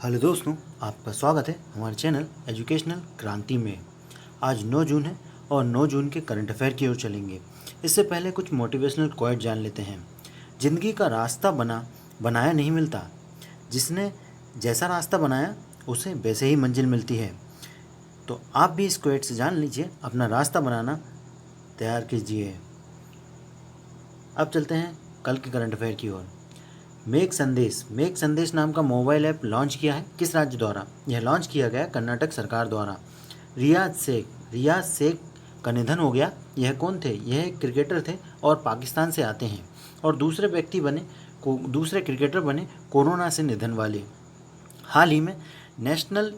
Hello दोस्तों, आपका स्वागत है हमारे चैनल एजुकेशनल क्रांति में। आज 9 जून है और 9 जून के करंट अफेयर की ओर चलेंगे। इससे पहले कुछ मोटिवेशनल क्वाइट जान लेते हैं। ज़िंदगी का रास्ता बनाया नहीं मिलता, जिसने जैसा रास्ता बनाया उसे वैसे ही मंजिल मिलती है। तो आप भी इस क्वाइट से जान लीजिए, अपना रास्ता बनाना तैयार कीजिए। अब चलते हैं कल के करंट अफेयर की ओर। मेक संदेश नाम का मोबाइल ऐप लॉन्च किया है किस राज्य द्वारा? यह लॉन्च किया गया कर्नाटक सरकार द्वारा। रियाज शेख का निधन हो गया। यह कौन थे? यह एक क्रिकेटर थे और पाकिस्तान से आते हैं, और दूसरे क्रिकेटर बने कोरोना से निधन वाले। हाल ही में नेशनल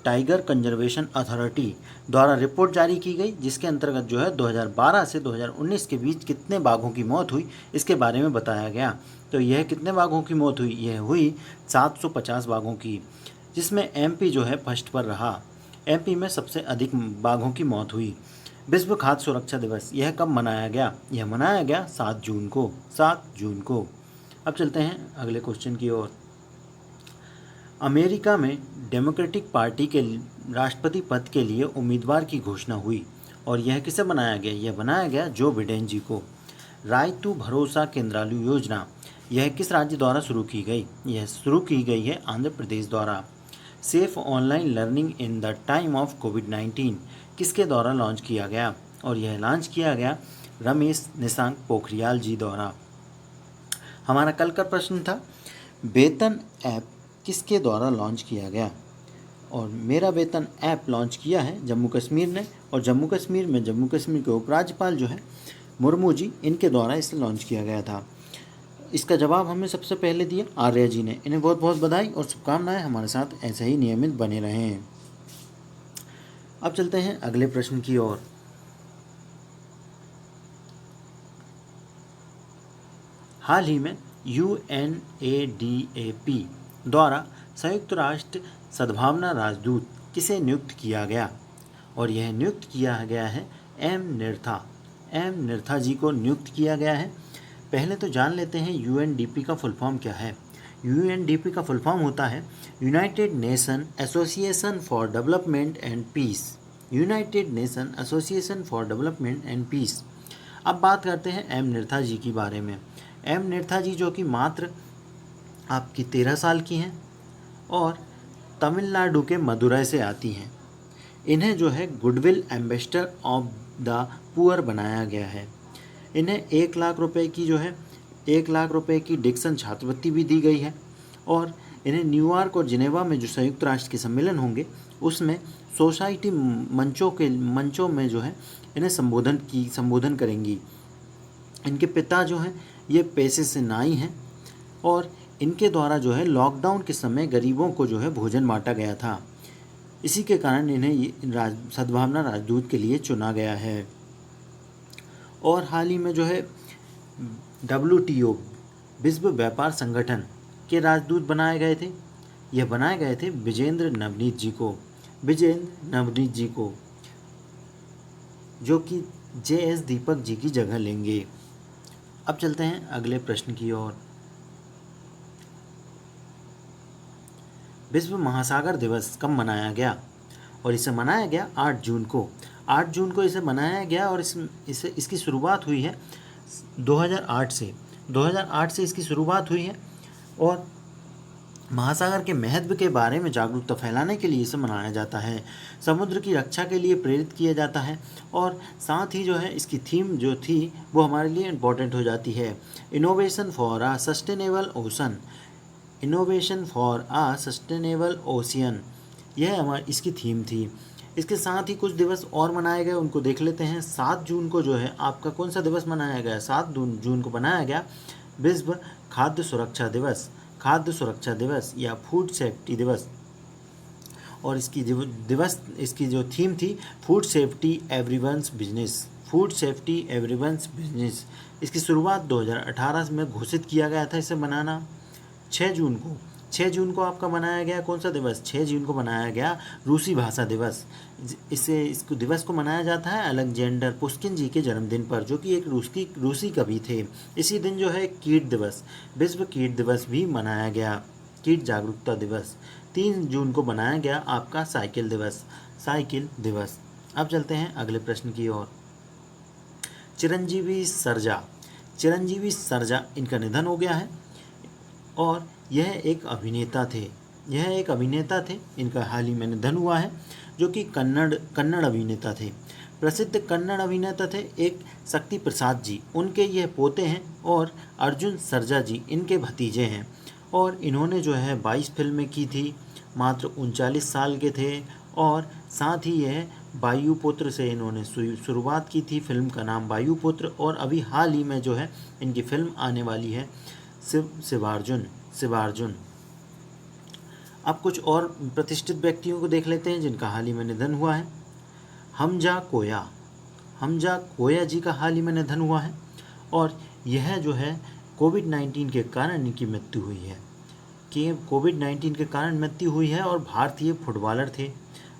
टाइगर कंजर्वेशन अथॉरिटी द्वारा रिपोर्ट जारी की गई, जिसके अंतर्गत 2012 से 2019 के बीच कितने बाघों की मौत हुई, इसके बारे में बताया गया। तो यह कितने बाघों की मौत हुई? यह हुई 750 बाघों की, जिसमें एमपी फर्स्ट पर रहा। एमपी में सबसे अधिक बाघों की मौत हुई। विश्व खाद्य सुरक्षा दिवस यह कब मनाया गया? यह मनाया गया 7 जून को। अब चलते हैं अगले क्वेश्चन की ओर। अमेरिका में डेमोक्रेटिक पार्टी के राष्ट्रपति पद के लिए उम्मीदवार की घोषणा हुई, और यह किसे बनाया गया? यह बनाया गया जो बिडेन जी को। रायतू भरोसा केंद्रालू योजना यह किस राज्य द्वारा शुरू की गई? यह शुरू की गई है आंध्र प्रदेश द्वारा। Safe online learning in the time of कोविड-19 किसके द्वारा लॉन्च किया गया? और यह लॉन्च किया गया रमेश निशांक पोखरियाल जी द्वारा। हमारा कल का प्रश्न था, वेतन ऐप किसके द्वारा लॉन्च किया गया? और मेरा वेतन ऐप लॉन्च किया है जम्मू कश्मीर ने, और जम्मू कश्मीर के उपराज्यपाल मुर्मू जी, इनके द्वारा इसे लॉन्च किया गया था। इसका जवाब हमें सबसे पहले दिया आर्या जी ने। इन्हें बहुत बहुत बधाई और शुभकामनाएं। हमारे साथ ऐसे ही नियमित बने रहें। अब चलते हैं अगले प्रश्न की ओर। हाल ही में UNADAP द्वारा संयुक्त राष्ट्र सद्भावना राजदूत किसे नियुक्त किया गया? और यह नियुक्त किया गया है एम निरथा जी को नियुक्त किया गया है। पहले तो जान लेते हैं UNDP का फुल फॉर्म क्या है। UNDP का फुल फॉर्म होता है United Nation Association for Development and Peace. United Nation Association for Development and Peace. अब बात करते हैं एम निरथा जी के बारे में। एम निरथा जी जो कि मात्र आपकी 13 साल की हैं और तमिलनाडु के मदुरै से आती हैं। इन्हें goodwill ambassador of the poor बनाया गया है। इन्हें 1 लाख रुपए की 1 लाख रुपए की डिक्सन छात्रवृत्ति भी दी गई है, और इन्हें न्यूयॉर्क और जिनेवा में जो संयुक्त राष्ट्र के सम्मेलन होंगे उसमें सोसाइटी मंचों में इन्हें संबोधन करेंगी। इनके पिता ये पेशे से नाई हैं, और इनके द्वारा लॉकडाउन के समय गरीबों को भोजन बांटा गया था। इसी के कारण इन्हें सद्भावना राजदूत के लिए चुना गया है। और हाल ही में WTO विश्व व्यापार संगठन के राजदूत बनाए गए थे। यह बनाए गए थे विजेंद्र नवनीत जी को, जो कि JS दीपक जी की जगह लेंगे। अब चलते हैं अगले प्रश्न की ओर। विश्व महासागर दिवस कब मनाया गया? और इसे मनाया गया 8 जून को। 8 जून को इसे मनाया गया, और इसकी शुरुआत हुई है 2008 से। 2008 से इसकी शुरुआत हुई है, और महासागर के महत्व के बारे में जागरूकता फैलाने के लिए इसे मनाया जाता है। समुद्र की रक्षा के लिए प्रेरित किया जाता है, और साथ ही इसकी थीम थी वो हमारे लिए इम्पोर्टेंट हो जाती है। Innovation for a sustainable ocean, यह इसकी थीम थी। इसके साथ ही कुछ दिवस और मनाए गए, उनको देख लेते हैं। 7 जून को आपका कौन सा दिवस मनाया गया? 7 जून को मनाया गया विश्व खाद्य सुरक्षा दिवस या फूड सेफ्टी दिवस। और इसकी जो थीम थी फूड सेफ्टी एवरीवन्स बिजनेस। इसकी शुरुआत 2018 में घोषित किया गया था इसे मनाना। 6 जून को आपका मनाया गया कौन सा दिवस? 6 जून को मनाया गया रूसी भाषा दिवस। इस दिवस को मनाया जाता है अलेक्जेंडर पुश्किन जी के जन्मदिन पर, जो कि एक रूसी कवि थे। इसी दिन कीट दिवस, विश्व कीट दिवस भी मनाया गया। कीट जागरूकता दिवस। 3 जून को बनाया गया आपका साइकिल दिवस, साइकिल दिवस। अब चलते हैं अगले प्रश्न की ओर। चिरंजीवी सरजा, चिरंजीवी सरजा इनका निधन हो गया है और यह एक अभिनेता थे, यह एक अभिनेता थे। इनका हाल ही में निधन हुआ है, जो कि कन्नड़ अभिनेता थे, प्रसिद्ध कन्नड़ अभिनेता थे एक शक्ति प्रसाद जी, उनके यह पोते हैं, और अर्जुन सरजा जी इनके भतीजे हैं। और इन्होंने जो है 22 फिल्में की थी, मात्र 39 साल के थे। और साथ ही यह वायुपुत्र से इन्होंने शुरुआत की थी, फिल्म का नाम वायुपुत्र। और अभी हाल ही में जो है इनकी फिल्म आने वाली है शिवार्जुन। अब कुछ और प्रतिष्ठित व्यक्तियों को देख लेते हैं जिनका हाल ही में निधन हुआ है। हमजा कोया जी का हाल ही में निधन हुआ है, और यह जो है कोविड-19 के कारण इनकी मृत्यु हुई है, कि कोविड-19 के कारण मृत्यु हुई है। और भारतीय फुटबॉलर थे,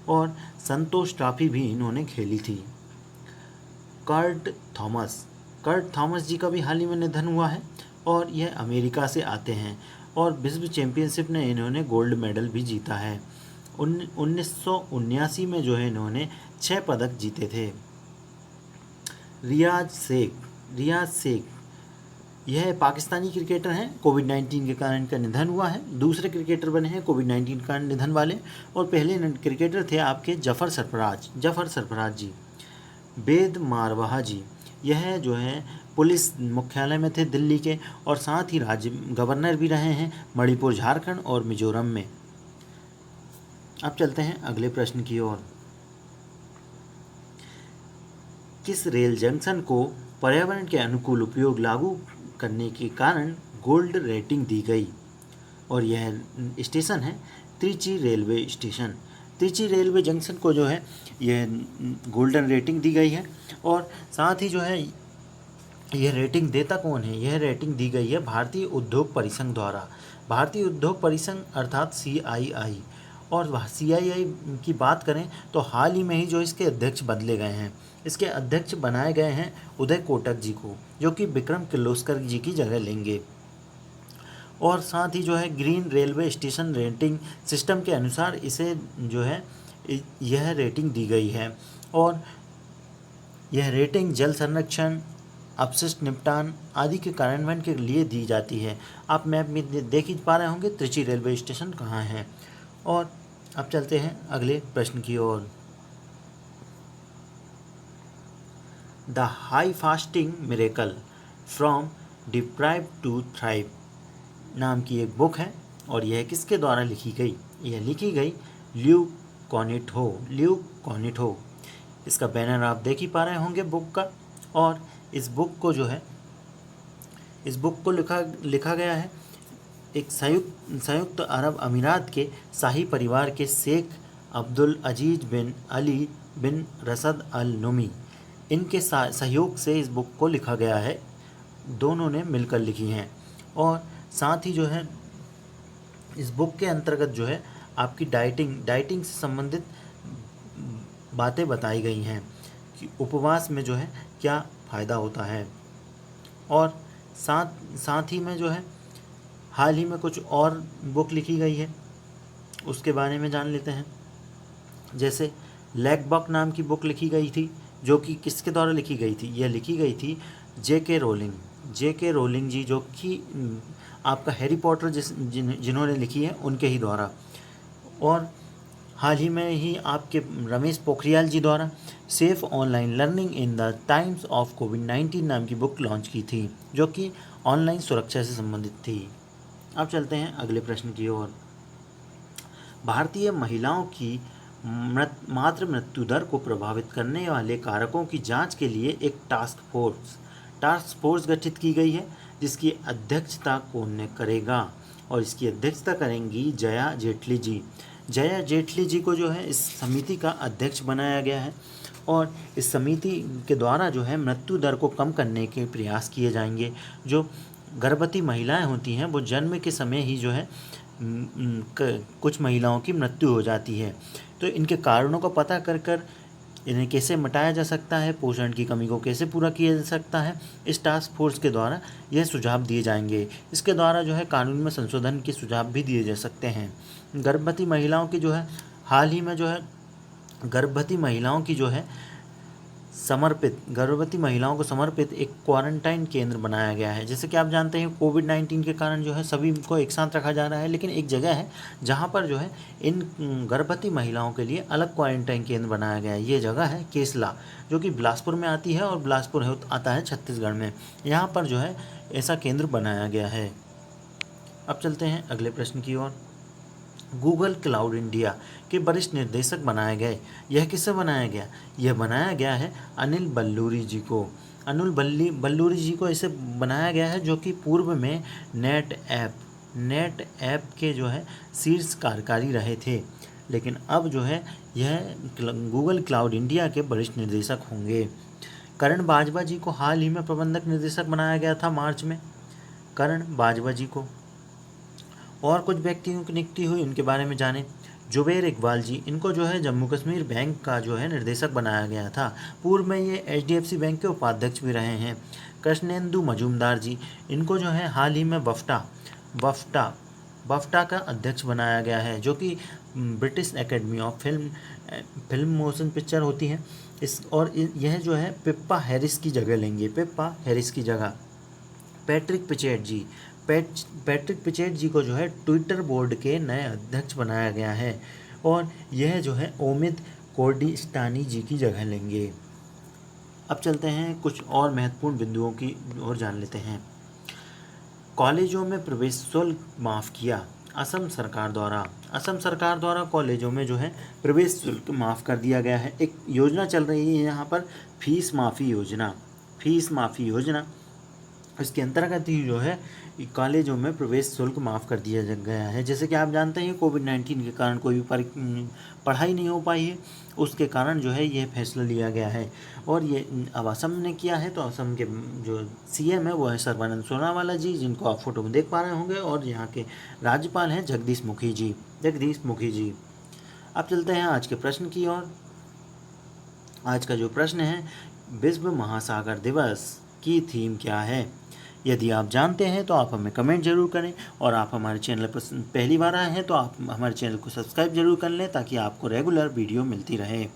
और संतोष ट्रॉफी भी इन्होंने खेली थी। कर्ट थॉमस जी का भी हाल ही में निधन हुआ है, और यह अमेरिका से आते हैं, और विश्व चैंपियनशिप में इन्होंने गोल्ड मेडल भी जीता है। 1979 में जो है इन्होंने 6 पदक जीते थे। रियाज शेख यह पाकिस्तानी क्रिकेटर हैं, कोविड-19 के कारण इनका निधन हुआ है। दूसरे क्रिकेटर बने हैं कोविड-19 के कारण निधन वाले, और पहले क्रिकेटर थे आपके जफ़र सरफराज जी। बेद मारवाहा जी, यह जो है पुलिस मुख्यालय में थे दिल्ली के, और साथ ही राज्य गवर्नर भी रहे हैं मणिपुर, झारखंड और मिजोरम में। अब चलते हैं अगले प्रश्न की ओर। किस रेल जंक्शन को पर्यावरण के अनुकूल उपयोग लागू करने के कारण गोल्ड रेटिंग दी गई? और यह स्टेशन है Trichy railway station. Trichy railway junction को जो है यह गोल्डन रेटिंग दी गई है, और साथ ही जो है यह रेटिंग देता कौन है? यह रेटिंग दी गई है भारतीय उद्योग परिसंघ द्वारा। भारतीय उद्योग परिसंघ अर्थात CII। और CII की बात करें तो हाल ही में ही जो इसके अध्यक्ष बदले गए हैं, इसके अध्यक्ष बनाए गए हैं उदय कोटक जी को, जो कि विक्रम किर्लोस्कर जी की जगह लेंगे। और साथ ही जो है green railway station rating system के अनुसार इसे जो है यह रेटिंग दी गई है, और यह रेटिंग जल संरक्षण, अपशिष्ट निपटान आदि के कार्यान्वयन के लिए दी जाती है। आप मैप में देख ही पा रहे होंगे त्रिची रेलवे स्टेशन कहाँ है। और अब चलते हैं अगले प्रश्न की ओर। The high fasting miracle from deprive to thrive नाम की एक बुक है, और यह किसके द्वारा लिखी गई? यह लिखी गई ल्यूक कॉनिटो। इसका बैनर आप देख ही पा रहे होंगे बुक का। और इस बुक को लिखा गया है एक संयुक्त अरब अमीरात के शाही परिवार के शेख अब्दुल अजीज बिन अली बिन रसद अल नुमी, इनके सहयोग से इस बुक को लिखा गया है। दोनों ने मिलकर लिखी हैं। और साथ ही जो है इस बुक के अंतर्गत जो है आपकी डाइटिंग से संबंधित बातें बताई गई हैं कि उपवास में जो है क्या फ़ायदा होता है। और साथ ही में जो है हाल ही में कुछ और बुक लिखी गई है, उसके बारे में जान लेते हैं। जैसे लैक बक नाम की बुक लिखी गई थी, जो कि किसके द्वारा लिखी गई थी? यह लिखी गई थी J.K. रोलिंग जी, जो कि आपका हैरी पॉटर जिन्होंने लिखी है उनके ही द्वारा। और हाल ही में ही आपके रमेश पोखरियाल जी द्वारा safe online learning in the times of कोविड-19 नाम की बुक लॉन्च की थी, जो कि ऑनलाइन सुरक्षा से संबंधित थी। अब चलते हैं अगले प्रश्न की ओर। भारतीय महिलाओं की मातृ मृत्यु दर को प्रभावित करने वाले कारकों की जांच के लिए एक टास्क फोर्स गठित की गई है, जिसकी अध्यक्षता कौन करेगा? और इसकी अध्यक्षता करेंगी जया जेटली जी को जो है इस समिति का अध्यक्ष बनाया गया है। और इस समिति के द्वारा जो है मृत्यु दर को कम करने के प्रयास किए जाएंगे। जो गर्भवती महिलाएं होती हैं वो जन्म के समय ही जो है कुछ महिलाओं की मृत्यु हो जाती है, तो इनके कारणों को पता कर इन्हें कैसे मिटाया जा सकता है, पोषण की कमी को कैसे पूरा किया जा सकता है, इस टास्क फोर्स के द्वारा यह सुझाव दिए जाएंगे। इसके द्वारा जो है कानून में संशोधन के सुझाव भी दिए जा सकते हैं। गर्भवती महिलाओं की जो है हाल ही में जो है गर्भवती महिलाओं की जो है गर्भवती महिलाओं को समर्पित एक क्वारंटाइन केंद्र बनाया गया है। जैसे कि आप जानते हैं कोविड-19 के कारण जो है सभी को एक साथ रखा जा रहा है, लेकिन एक जगह है जहां पर जो है इन गर्भवती महिलाओं के लिए अलग क्वारंटाइन केंद्र बनाया गया है। ये जगह है केसला, जो कि बिलासपुर में आती है और बिलासपुर आता है छत्तीसगढ़ में। यहाँ पर जो है ऐसा केंद्र बनाया गया है। अब चलते हैं अगले प्रश्न की ओर। गूगल क्लाउड इंडिया के वरिष्ठ निर्देशक बनाए गए। यह किससे बनाया गया? यह बनाया गया है अनिल बल्लूरी जी को। बल्लूरी जी को इसे बनाया गया है, जो कि पूर्व में नेट ऐप के जो है शीर्ष कार्यकारी रहे थे, लेकिन अब जो है यह गूगल क्लाउड इंडिया के वरिष्ठ निर्देशक होंगे। करण बाजवा जी को हाल ही में प्रबंधक निर्देशक बनाया गया था मार्च में। करण बाजवा जी को। और कुछ व्यक्तियों की नियुक्ति हुई, उनके बारे में जानें। जुबैर इकबाल जी, इनको जो है जम्मू कश्मीर बैंक का जो है निर्देशक बनाया गया था। पूर्व में ये HDFC बैंक के उपाध्यक्ष भी रहे हैं। कृष्णेंदु मजूमदार जी, इनको जो है हाल ही में बफ्टा का अध्यक्ष बनाया गया है, जो कि British academy of film motion picture होती है यह जो है पिप्पा हैरिस की जगह लेंगे। पैट्रिक पिचेट जी को जो है ट्विटर बोर्ड के नए अध्यक्ष बनाया गया है, और यह जो है ओमिद कोर्डिस्तानी जी की जगह लेंगे। अब चलते हैं कुछ और महत्वपूर्ण बिंदुओं की ओर जान लेते हैं। कॉलेजों में प्रवेश शुल्क माफ़ किया असम सरकार द्वारा कॉलेजों में जो है प्रवेश शुल्क माफ़ कर दिया गया है। एक योजना चल रही है यहाँ पर, फीस माफ़ी योजना। इसके अंतर्गत ही जो है कॉलेजों में प्रवेश शुल्क माफ़ कर दिया गया है। जैसे कि आप जानते हैं कोविड-19 के कारण कोई भी पढ़ाई नहीं हो पाई है, उसके कारण जो है यह फैसला लिया गया है। और ये अब असम ने किया है, तो असम के जो CM है वो है सर्बानंद सोनोवाल जी, जिनको आप फोटो में देख पा रहे होंगे, और यहाँ के राज्यपाल हैं जगदीश मुखी जी। अब चलते हैं आज के प्रश्न की ओर। आज का जो प्रश्न है, विश्व महासागर दिवस की थीम क्या है? यदि आप जानते हैं तो आप हमें कमेंट जरूर करें, और आप हमारे चैनल पर पहली बार आए हैं तो आप हमारे चैनल को सब्सक्राइब जरूर कर लें, ताकि आपको रेगुलर वीडियो मिलती रहे।